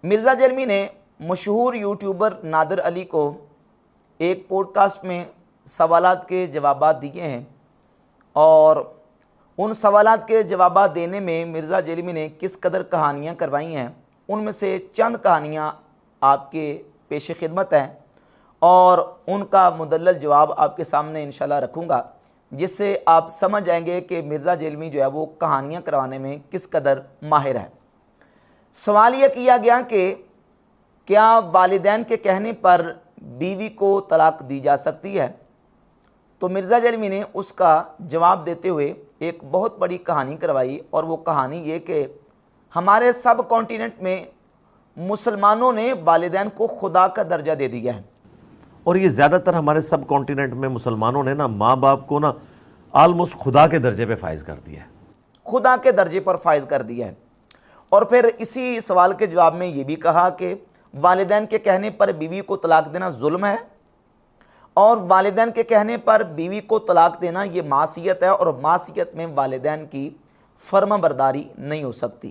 मिर्ज़ा जेलमी ने मशहूर यूट्यूबर नादिर अली को एक पॉडकास्ट में सवालात के जवाबात दिए हैं और उन सवालात के जवाबात देने में मिर्ज़ा जेलमी ने किस कदर कहानियाँ करवाई हैं, उनमें से चंद कहानियाँ आपके पेश खिदमत हैं और उनका मुदल्लल जवाब आपके सामने इंशाल्लाह रखूँगा, जिससे आप समझ जाएंगे कि मिर्ज़ा जेलमी जो है वो कहानियाँ करवाने में किस कदर माहिर है। सवाल यह किया गया कि क्या वालिदैन के कहने पर बीवी को तलाक दी जा सकती है, तो मिर्ज़ा जेलमी ने उसका जवाब देते हुए एक बहुत बड़ी कहानी करवाई और वो कहानी ये कि हमारे सब कॉन्टिनेंट में मुसलमानों ने वालिदैन को खुदा का दर्जा दे दिया है। और ये ज़्यादातर हमारे सब कॉन्टिनेंट में मुसलमानों ने ना माँ बाप को ना आलमोस्ट खुदा के दर्जे पे फाइज कर दिया है, खुदा के दर्जे पर फाइज कर दिया है। और फिर इसी सवाल के जवाब में ये भी कहा कि वालिदैन के कहने पर बीवी को तलाक देना जुल्म है और वालिदैन के कहने पर बीवी को तलाक देना ये मासियत है और मासियत में वालिदैन की फर्माबरदारी नहीं हो सकती,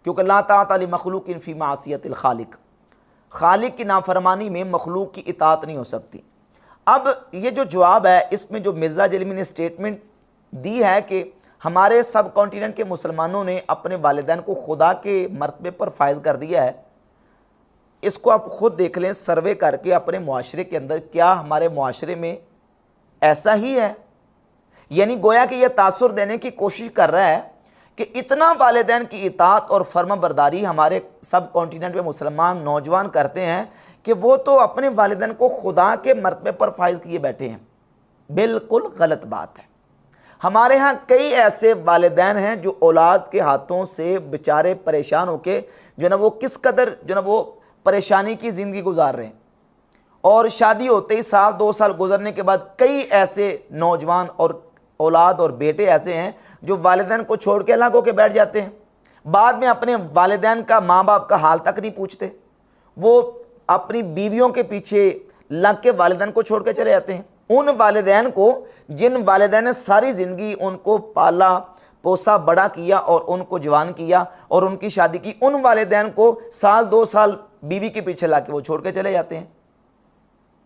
क्योंकि ला ताअत लि मखलूकिन फ़ी मासियतिल खालिक, खालिक की नाफरमानी में मखलूक की इताअत नहीं हो सकती। अब ये जो जवाब है, इसमें जो मिर्ज़ा जेलमी ने स्टेटमेंट दी है कि हमारे सब कॉन्टिनेंट के मुसलमानों ने अपने वालिदैन को खुदा के मर्तबे पर फायज कर दिया है, इसको आप ख़ुद देख लें सर्वे करके अपने मुआशरे के अंदर, क्या हमारे मुआशरे में ऐसा ही है? यानी गोया कि यह तासुर देने की कोशिश कर रहा है कि इतना वालिदैन की इताअत और फर्माबरदारी हमारे सब कॉन्टिनेंट में मुसलमान नौजवान करते हैं कि वो तो अपने वालिदैन को खुदा के मर्तबे पर फाइज किए बैठे हैं। बिल्कुल गलत बात है। हमारे यहाँ कई ऐसे वालिदैन हैं जो औलाद के हाथों से बेचारे परेशान होके जो ना वो किस कदर जो ना वो परेशानी की ज़िंदगी गुजार रहे हैं, और शादी होते ही साल दो साल गुजरने के बाद कई ऐसे नौजवान और औलाद और बेटे ऐसे हैं जो वालिदैन को छोड़ के अलग होकर बैठ जाते हैं। बाद में अपने वालिदैन का माँ बाप का हाल तक नहीं पूछते, वो अपनी बीवियों के पीछे लग के वालिदैन को छोड़ के चले जाते हैं। उन वालिदैन को जिन वालिदैन ने सारी ज़िंदगी उनको पाला पोसा बड़ा किया और उनको जवान किया और उनकी शादी की, उन वालिदैन को साल दो साल बीवी के पीछे ला के वो छोड़ के चले जाते हैं।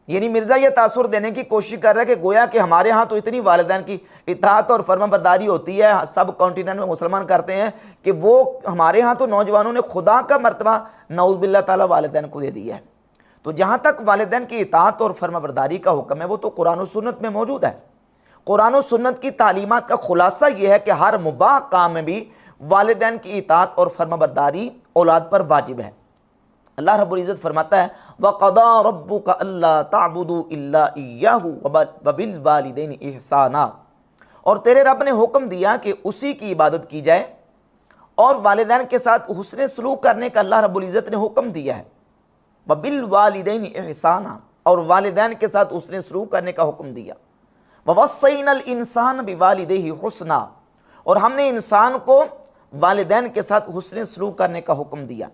यानी मिर्ज़ा ये तासुर देने की कोशिश कर रहा है कि गोया कि हमारे यहाँ तो इतनी वालिदैन की इताअत और फर्माबरदारी होती है, सब कॉन्टिनेंट में मुसलमान करते हैं कि वो हमारे यहाँ तो नौजवानों ने खुदा का मर्तबा नऊज़ बिल्लाह ताला वालिदैन को दे दिया है। तो जहाँ तक वालिदैन की इताअत और फर्माबरदारी का हुक्म है वो तो कुरान और सुन्नत में मौजूद है। कुरान और सुन्नत की तालीमात का खुलासा ये है कि हर मुबाह काम में भी वालिदैन की इताअत और फर्माबरदारी औलाद पर वाजिब है। अल्लाह रब्बुल इज़्ज़त फरमाता है वक़ज़ा रब्बुका अल्ला ताबुदू इल्ला इय्याहु व बिल वालिदैनि इहसाना, और तेरे रब ने हुक्म दिया कि उसी की इबादत की जाए और वालिदैन के साथ हुस्न सलूक करने का अल्लाह रब्बुल इज़्ज़त ने हुक्म दिया है। व बिल वालिदैनि इहसाना, और वालिदैन के साथ हुस्न सलूक करने का हुक्म दिया। ववस्सैनल इंसान बिवालिदैहि हुस्ना, और हमने इंसान को वालिदैन के साथ हुस्न सलूक करने का हुक्म दिया।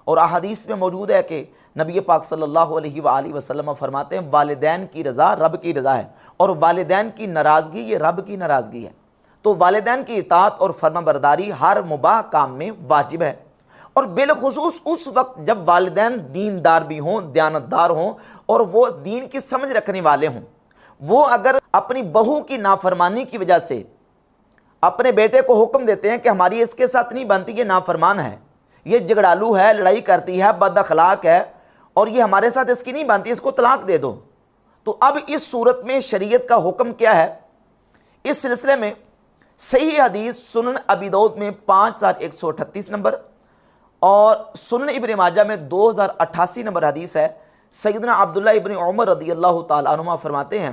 और अहादीस में मौजूद है कि नबी पाक सल्लल्लाहु अलैहि वसल्लम फरमाते हैं वालिदैन की रज़ा रब की रज़ा है और वालिदैन की नाराज़गी ये रब की नाराज़गी है। तो वालिदैन की इताअत और फर्माबरदारी हर मुबाह काम में वाजिब है, और बिलखुसूस उस वक्त जब वालिदैन दीनदार भी हों, दयानतदार हों और वो दीन की समझ रखने वाले हों। वो अगर अपनी बहू की नाफरमानी की वजह से अपने बेटे को हुक्म देते हैं कि हमारी इसके साथ नहीं बनती, ये नाफरमान है, ये झगड़ालू है, लड़ाई करती है, बद अखलाक है और ये हमारे साथ इसकी नहीं बनती, इसको तलाक दे दो। तो अब इस सूरत में शरीयत का हुक्म क्या है? इस सिलसिले में सही हदीस सुनन अबी दाऊद में 5138 नंबर और सुनन इब्न माजा में 2088 नंबर हदीस है। सैयदना अब्दुल्लाह इब्न उमर रदियल्लाहु ताला अन्हुमा फरमाते हैं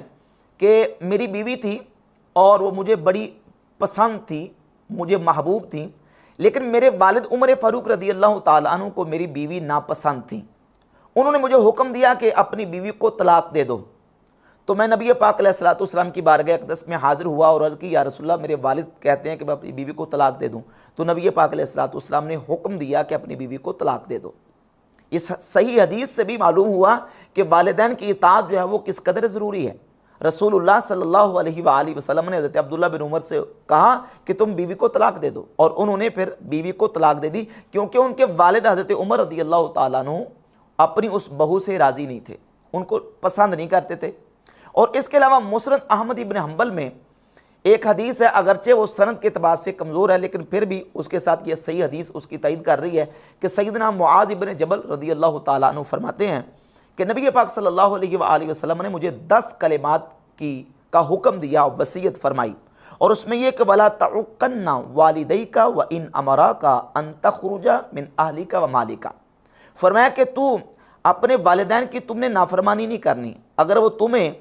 कि मेरी बीवी थी और वो मुझे बड़ी पसंद थी, मुझे महबूब थी, लेकिन मेरे वालिद उमर फ़ारूक रदियल्लाहु ताला अन्हु को मेरी बीवी नापसंद थी। उन्होंने मुझे हुक्म दिया कि अपनी बीवी को तलाक दे दो। तो मैं नबी पाक अलैहिस्सलातु वस्सलाम की बारगाह अक़दस में हाज़िर हुआ और अर्ज़ की या रसूलल्लाह मेरे वालिद कहते हैं कि मैं अपनी बीवी को तलाक दे दूँ। तो नबी पाक अलैहिस्सलातु वस्सलाम ने हुक्म दिया कि अपनी बीवी को तलाक दे दो। इस सही हदीस से भी मालूम हुआ कि वालिदैन की इताअत जो है वो किस कदर ज़रूरी है। रसूलुल्लाह सल्लल्लाहु अलैहि वसल्लम ने हज़रत अब्दुल्ला बिन उमर से कहा कि तुम बीवी को तलाक दे दो, और उन्होंने फिर बीवी को तलाक दे दी, क्योंकि उनके वालिद हज़रत उमर रज़ियल्लाहु ताला अन्हु अपनी उस बहू से राज़ी नहीं थे, उनको पसंद नहीं करते थे। और इसके अलावा मुस्नद अहमद इब्न हंबल में एक हदीस है, अगरचे वो सनद के अतबार से कमज़ोर है, लेकिन फिर भी उसके साथ ये सही हदीस उसकी तईद कर रही है कि सैयदना मुआज़ इब्न जबल रज़ियल्लाहु ताला अन्हु फरमाते हैं कि नबी पाक सल्लल्लाहु अलैहि वसल्लम ने मुझे 10 कलिमात का हुक्म दिया, वसीयत फरमाई, और उसमें यह कि वला तउक्कन्ना वालिदैका व इन अमराका अन तखरुजा मिन अहलिका व मालिका। फरमाया कि तू अपने वालिदैन की तुमने नाफरमानी नहीं करनी, अगर वो तुम्हें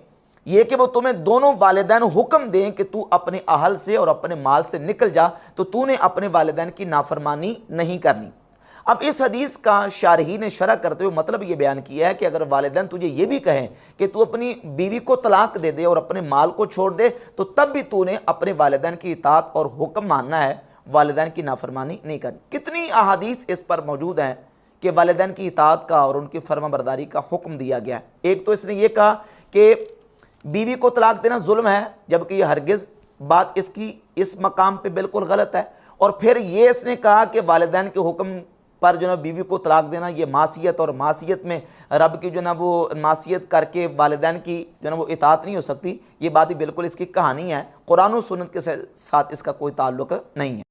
यह कि वो तुम्हें दोनों वालिदैन हुक्म दें कि तू अपने अहल से और अपने माल से निकल जा, तो तूने अपने वालिदैन की नाफरमानी नहीं करनी। अब इस हदीस का शारही ने शरह करते हुए मतलब ये बयान किया है कि अगर वालिदैन तुझे ये भी कहें कि तू अपनी बीवी को तलाक दे दे और अपने माल को छोड़ दे, तो तब भी तूने अपने वालिदैन की इताअत और हुक्म मानना है, वालिदैन की नाफरमानी नहीं करनी। कितनी अहादीस इस पर मौजूद हैं कि वालिदैन की इताअत का और उनकी फर्माबरदारी का हुक्म दिया गया है। एक तो इसने ये कहा कि बीवी को तलाक देना जुल्म है, जबकि ये हरगिज़ बात इसकी इस मकाम पे बिल्कुल गलत है। और फिर ये इसने कहा कि वालिदैन के हुक्म पर जो ना बीवी को तलाक देना ये मासियत, और मासियत में रब की जो ना वो मासियत करके वालिदैन की जो ना वो इताअत नहीं हो सकती। ये बात ही बिल्कुल इसकी कहानी है, कुरान और सुन्नत के साथ इसका कोई ताल्लुक़ नहीं है।